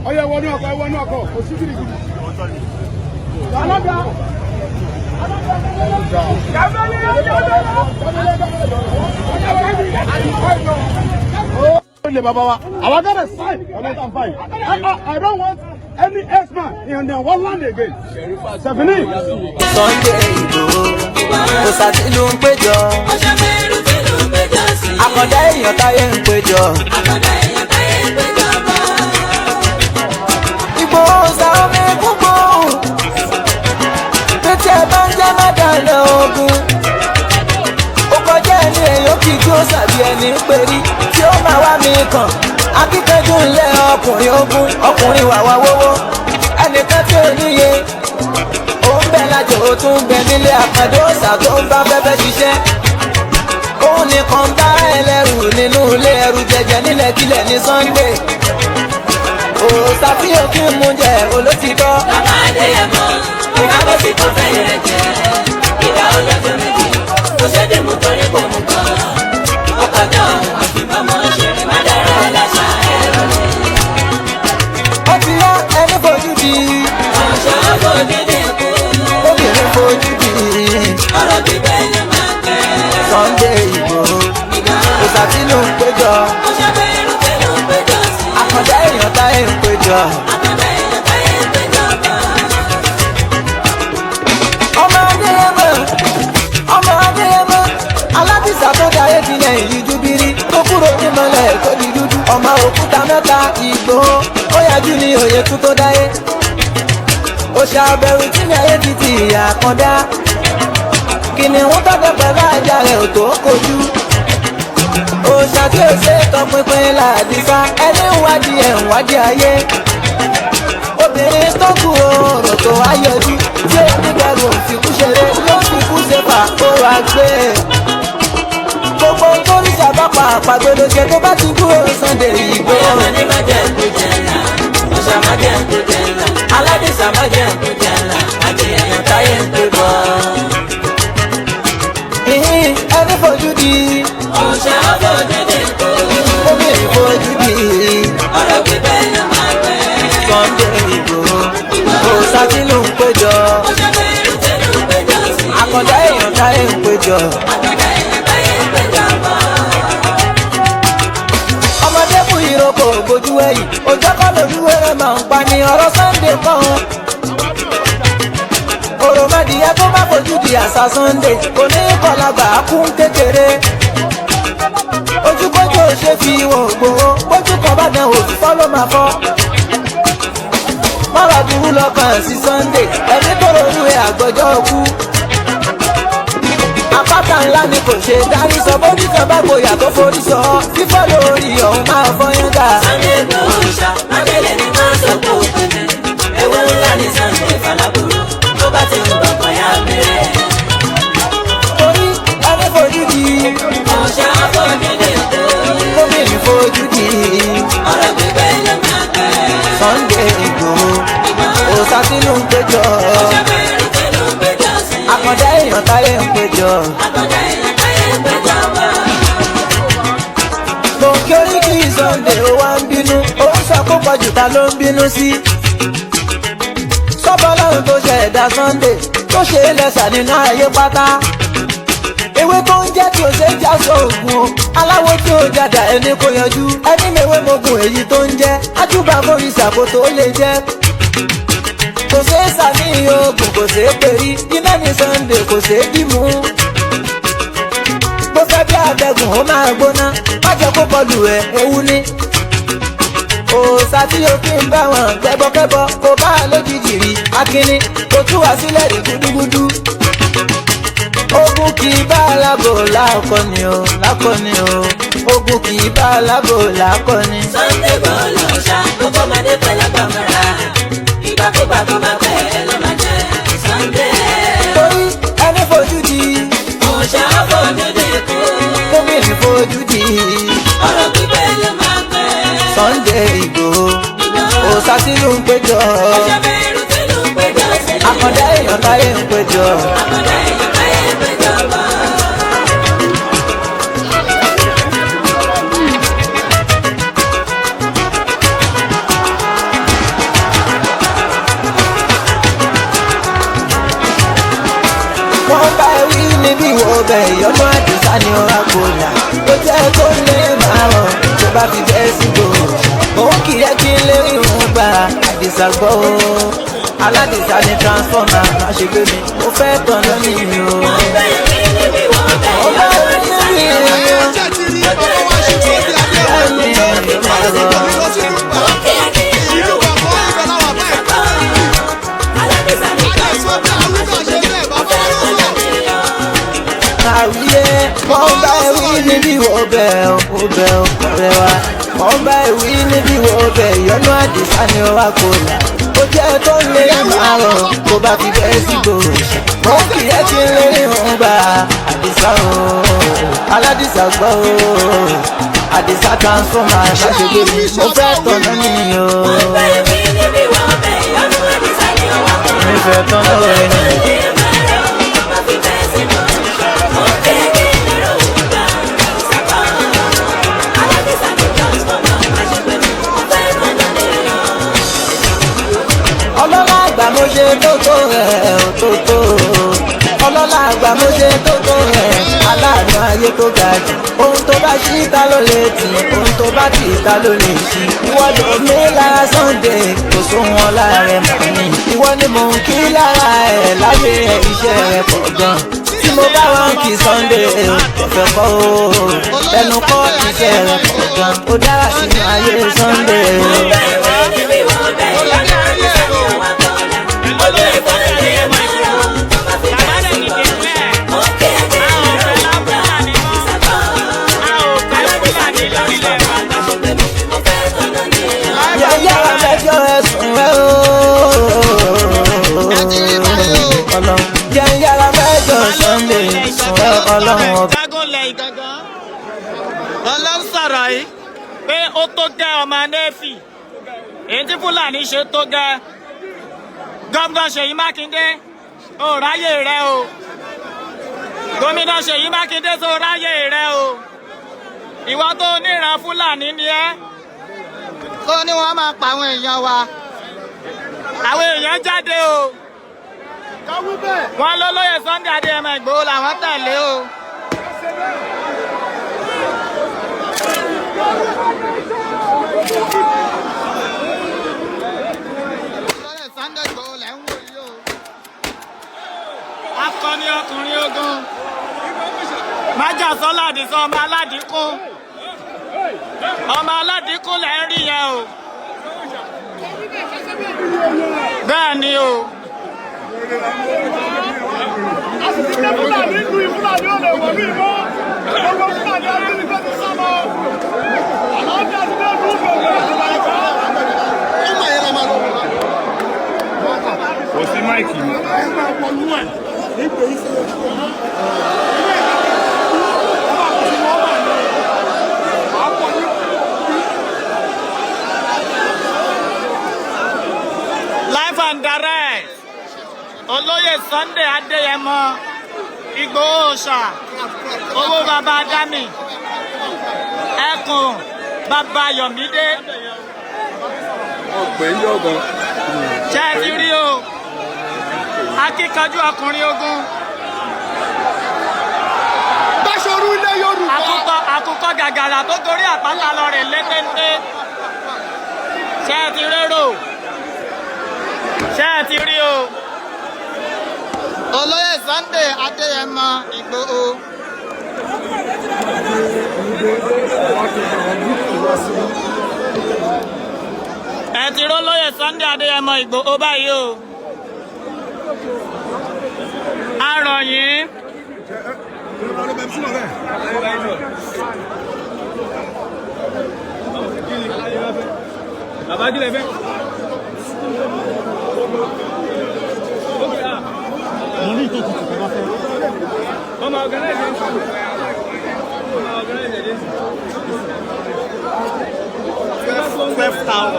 Oya wọnú ọkọ̀, òsìkìrì gidi. Our God is fine. I don't want any X-Man in the one land again. Stephanie. Sunday Igboho, kò sàtìlú ń péjọ. Àkàndá èèyàn táyé ń péjọ. Igboho sàwọn mẹ́kún gbòòrùn. Pété ẹ bá ń jẹ́ mádàlẹ̀ ogun. Ó kọjá ẹni èèyàn kì í tí ó sàbí ẹni ń perí. Tí ó máa wá mi kàn. Akíkanjú ńlẹ̀ ọkùnrin ogun, ọkùnrin wàwá wówó. Ẹnìkan tí ò níye. Ó ń bẹ lájò ó tún ń bẹ nílé àkàndó ọ̀sà tó ń bá fẹ́fẹ́ ṣiṣẹ́. Òun nìkan bá ẹlẹ́rù nínú ilé ẹrù jẹjẹ nílẹ̀ kílẹ̀ ní Sunday. Òòsà tí ó kí ń mú jẹ olótìtọ́. Bàbá Adéyẹmọ, ìbábọ̀ sí kò fẹ́ yẹn jẹ. Ìbá ọlọ́jọ́ méjì, kò ṣẹ́dé mú torí kò mú kọ́. Ọkọ̀jọ́ àfibọ́mọ ṣeré má dára láṣà ẹ̀rọ ni. Ó ti yá ẹni fojú di. Ọ̀ṣọ́ fojú di kú. Obìnrin fojú di. Ọ̀rọ̀ bíbẹ́ yẹn máa pẹ́. Sunday Igboho, òòsà tí ló ń péjọ. Ọ̀ṣọ́ bẹ̀rù tẹ̀lé ń péjọ sí. Àkàndá èèyàn táyé ń péjọ. Àkàndá èèyàn táyé ń péjọ bá. Ọmọ Adéyẹmọ, alábìsà tó dáyé tilẹ̀ ìyíjú bírí tó kúrò nímọ̀lẹ̀ tó di dúdú. Ọmọ òkúta mẹ́ta Ìgbòho, ó yájú ní òye tún tó dáyé. Òṣà àbẹ̀rù tí ní ayé ti ti ìyá kan dá. Kìnìún tọ́jọ́ pẹ̀lú ajá rẹ̀ ò tó kojú. Òṣà tí ó ṣe tọpinpin làdìsá, ẹni ń wádìí ẹ̀ ń wádìí ayé. Obìnrin tó kú ọ̀rọ̀ tó wá yọjú, tí ó nígbàgbọ́ òfìkú ṣeré ló fi kú ṣèfà kó wá gbé. Gbogbo torí ṣàbápa àpàgbé ló ṣe tó bá ti kú Sunday Igboho. Bóyá máa ní má jẹ́ ẹ̀kú jẹ́ ńlá, ọ̀ṣà má jẹ́ ẹ̀kú jẹ́ ńlá, aládìsá má jẹ́ ẹ̀kú jẹ́ ńlá, àti èèyàn táyé ń pè bọ́. Ẹni fojú di. Ọ̀ṣà fojú di kú. Obìnrin fojú di. Ọ̀rọ̀ bíbẹ́ yẹn máa pẹ́. Sunday Igboho, òòsà tí ló ń péjọ. Ọ̀ṣà bẹ̀rù tẹ̀lé ń péjọ sí. Àkàndá èèyàn táyé ń péjọ. Àkàndá èèyàn táyé ń péjọ bọ́. Ọmọdé fún ìrókò bójú ẹ̀yìn, òjò kọ́ lójúwẹ́rẹ́ máa ń pa ní ọ̀rọ̀ Sunday kan. Òròmọdìyẹ tó bá fojú di àṣà Sunday, kò ní kọlàgbà kún kékeré. Ojúkójú ò ṣe fi ìwọ̀n Ìgbòho, bójú kan bá dán òfìfọ́ ló máa fọ́. Mọ́rọ̀ burú lọ́kàn sí Sunday, ẹni tó ronú ẹ̀ àgbọ̀jọ́ kú. Àpáta ńlá ni kò ṣe dárí sọ, bójú kan bá gboyà tó forí sọ, fífọ́ lórí ọ̀hún máa fọyán dà. Sunday Igboho ṣá, mábẹ́lẹ̀ ni máa ń sọ pé òkú ni. Ewu ńlá ni Sunday Falaburu, tó bá ti ń gbọ̀ngàn yá bẹ̀rẹ̀. Torí ẹni fojú di. Ọ̀ṣà fojú di kú. Gómìnà fojú di. Ọ̀rọ̀ bíbẹ́ yẹn máa pẹ́. Sunday Igboho, òòsà tí ló ń péjọ. Ọ̀ṣà bẹ̀rù tẹ̀lé ń péjọ sí. Àkàndá èèyàn táyé ń péjọ. Àkàndá èèyàn táyé ń péjọ bọ́. Gbòǹkì oríkì Sunday ó wá ń bínú, ó ń sọ kó pọ̀jù ta ló ń bínú sí. Sọ́bọ̀ Ọlọ́run tó ṣe ẹ̀dá Sunday, tó ṣe é lẹ́sà nínú ayé pátá. Ewé tó ń jẹ́ tí ó ṣe é já sóògùn o, aláwo tí ó jàdà ẹni kò yanjú. Ẹni mèwé mogun èyí tó ń jẹ́, ájúbà forí ṣàkóso ó lè jẹ́. Kò ṣeé sàmì oògùn, kò ṣeé perí, iná ní Sunday kò ṣeé dìmú. Bó fẹ́ bí abẹ́gùn ó máa gbóná, má jẹ́ kó kọlù ẹ̀ ewu ní. Òòsà tí o fi ń bá wọn gbẹ́bọ́kẹ́bọ́, kò bá a lójijì rí akínní, kò tú wá sílẹ̀ rí gúdúgúdú. Ogun kì í bá alábò lákọni o, lákọni o. Ogun kì í bá alábò lákọni. Sunday Igboho lọ ṣá, gbogbo ọmọdé pẹ̀lú àgbàmọ́ra. Ìgbàkúgbà tó bá pẹ́ ló máa jẹ́ Sunday. Torí ẹni fojú di. Ọ̀ṣà fojú di kú. Gómìnà fojú di. Ọ̀rọ̀ bíbẹ́ yẹn máa pẹ́. Sunday Igboho, òòsà tí ló ń péjọ. Ọ̀ṣà bẹ̀rù tẹ̀lé ń péjọ. èèyàn láyé ń péjọ. àkàndá èèyàn láyé ń péjọ bọ̀. wọ́n bá wí níbi ìwọ ọbẹ̀ ìyọ́nú àdìsá ni ọ̀rá kò là ó jẹ́ kó lè máa rọ̀ tó bá fi bẹ́ẹ̀ sí gbòòrò òun kì í kí n lè rí òun gbà àdìsá gbọ́ o aládìsá ni transformer má ṣe gbé mi mo fẹ́ tán lónìí mi o. wọ́n bá wí níbi ìwọ ọbẹ̀ ìyọ́nú àdìsá ni ọ̀rá kò là. àwíyé wọ́n bá wí níbi ìwọ ọbẹ̀ ọ̀rẹ́ wa wọ́n bá wí níbi ìwọ ọbẹ̀ ìyọ́nú àdìsá ni ọ̀rá kò là ó jẹ́ tó lè máa rọ̀ kó bá fi bẹ́ẹ̀ sí gbòòrò wọ́n kì í kí n lè rí òun gbà àdìsá o aládìsá gbọ́ o àdìsá transformer ṣàṣègbè mi mo fẹ́ tọ̀nà nìyí o. wọ́n bá wí níbi ìwọ ọbẹ̀ ìyọ́nú àdìsá ni ọ̀rá kò là. mi fẹ́ tọ̀nà lórí mi. ọlọ́lá àgbà mo ṣe tótó rẹ̀ òtótó ọlọ́lá àgbà mo ṣe tótó rẹ̀ aláàánú ayé tó ga jù ohun tó bá ṣí ta ló lè tì ohun tó bá tì ta ló lè ṣí ìwọ ló ní lára Sunday kò sóhun ọlá rẹ̀ mọ̀ ní ìwọ ni mò ń kí lára ẹ̀ láyé iṣẹ́ rẹ̀ pọ̀ gan tí mo bá wọn kí Sunday ọ̀fẹ́ kọ́ o ẹnu kọ́ iṣẹ́ rẹ̀ pọ̀ gan ó dára sínú ayé Sunday o. yàrá mẹ́jọ ẹ̀sùn rẹ̀ o ọlọ́run jẹ́ yàrá mẹ́jọ Sunday sùn rẹ̀ ọlọ́run ọba. jágúnlẹ̀ ìgangan ọlọ́run sọ̀rọ̀ yìí pé ó tó gẹ́ ọmọ nẹ́ẹ̀fì èyí tí Fúlàní ṣe tó gẹ́ gómìnà Ṣèyí Mákindé ó ráyè rẹ o gómìnà Ṣèyí Mákindé tó ráyè rẹ o ìwọ tó níran Fúlàní ni ẹ́ ó ní wọ́n máa pa àwọn èèyàn wa àwọn èèyàn jáde o wọ́n lólóyè Sunday Adéyẹmọ Ìgbòho làwọn tẹ̀lé o. lólóyè Sunday Ìgbòho lẹ́ ń wò yìí o. akọni ọkùnrin ogun májà sọ́lá àdìsọ́ ọmọ aládìkún lẹ́ ń rí yẹn o. bẹ́ẹ̀ ni o. Fúlàní ìlú Fúlàní ò lè wọ̀ mí mọ́ gbogbo Fúlàní ajínigbé ti sá lọ àlàáfíà ti dé ìlú kò sí máìkì mi. Live and direct olóyè Sunday Adéyẹmọ Ìgbòho Òòṣà owó bàbá Dami ẹkùn bàbá Yọ̀mídé ṣe ti rí o akíkanjú ọkùnrin ogun Báṣọ̀run ilé Yorùbá. àkùkọ gàgàrà tó gorí àpáta lọ rè létéńté ṣe ti rérò ṣe ti rí o. olóyè Sunday Adéyẹmọ Ìgbòho. ẹ ti rí olóyè Sunday Adéyẹmọ Ìgbòho báyìí o. a rọ̀ yín. Bàbá kílẹ̀ fẹ́. Mo ní ìtò tuntun tó bá fẹ́. Ọmọ ọ̀gánáìsì ń sọ̀rọ̀. Ọmọ ọ̀gánáìsì ń sọ̀rọ̀. 12,000.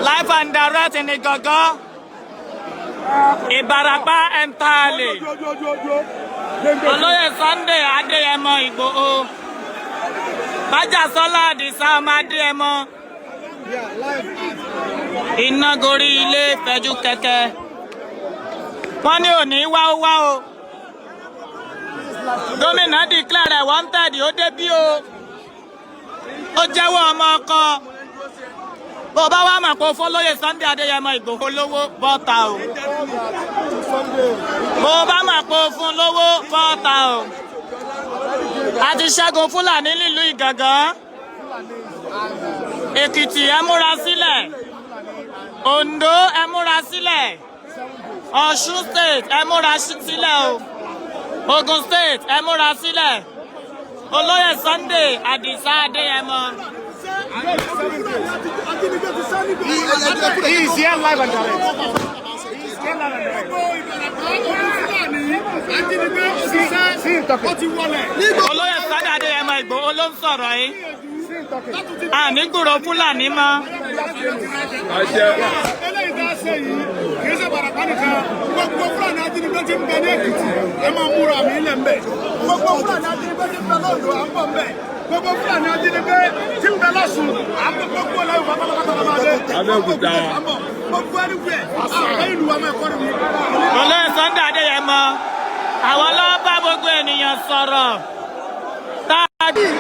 Live and direct ní gangan Ìbàràpá entirely. Olóyè Sunday Adéyẹmọ Ìgbòho. Májàsọ́lá Àdìsá ọmọ Adéyẹmọ. Iná gorí ilé fẹ̀jú kẹ̀kẹ́. Wọ́n ní òní wá o. Gómìnà declare wanted ó débí o. Ó jẹ́wọ́ ọmọ ọkọ. Bó bá wá mọ̀ pé ó fọ́lóyè Sunday Adéyẹmọ Ìgbòho lówó bọ́ta o. Bó bá mọ̀ pé ó fún lówó bọ́ta o. Àti Ṣẹ́gun Fúlàní nílùú Ìgàngán. Èkìtì ẹ múra sílẹ̀. Oǹdó ẹ múra sílẹ̀. Ọ̀ṣun state ẹ múra sílẹ̀ o. Ogun state ẹ múra sílẹ̀. Olóyè Sunday Àdìsá Adéyẹmọ. He is here live and direct. Olóyè Sunday Adéyẹmọ Ìgbòho ló ń sọ̀rọ̀ yìí. Àní gbúròó Fúlàní mọ́. Eléyìí tá a ṣe yìí kì í ṣe Ìbàràpá nìkan. Gbogbo Fúlàní ajínigbé tí ń bẹ ní Èkìtì ẹ máa múra mi lẹ̀ ń bẹ̀. Gbogbo Fúlàní ajínigbé tí ń bẹ lọ́dọ̀ à ń bọ̀ ń bẹ̀. Gbogbo Fúlàní ajínigbé tí ń bẹ lọ́sùn à ń bọ̀ gbogbo ẹlẹ́yìn pátápátá lọ́wọ́ adé. Abẹ́òkúta. Gbogbo ẹlẹ́gbẹ̀ẹ́ àwọn ìlú wa máa kọ́ ni. Olóyè Sunday Adéyẹmọ àwọn ló bá gbogbo ènìyàn sọ̀rọ̀. Okay,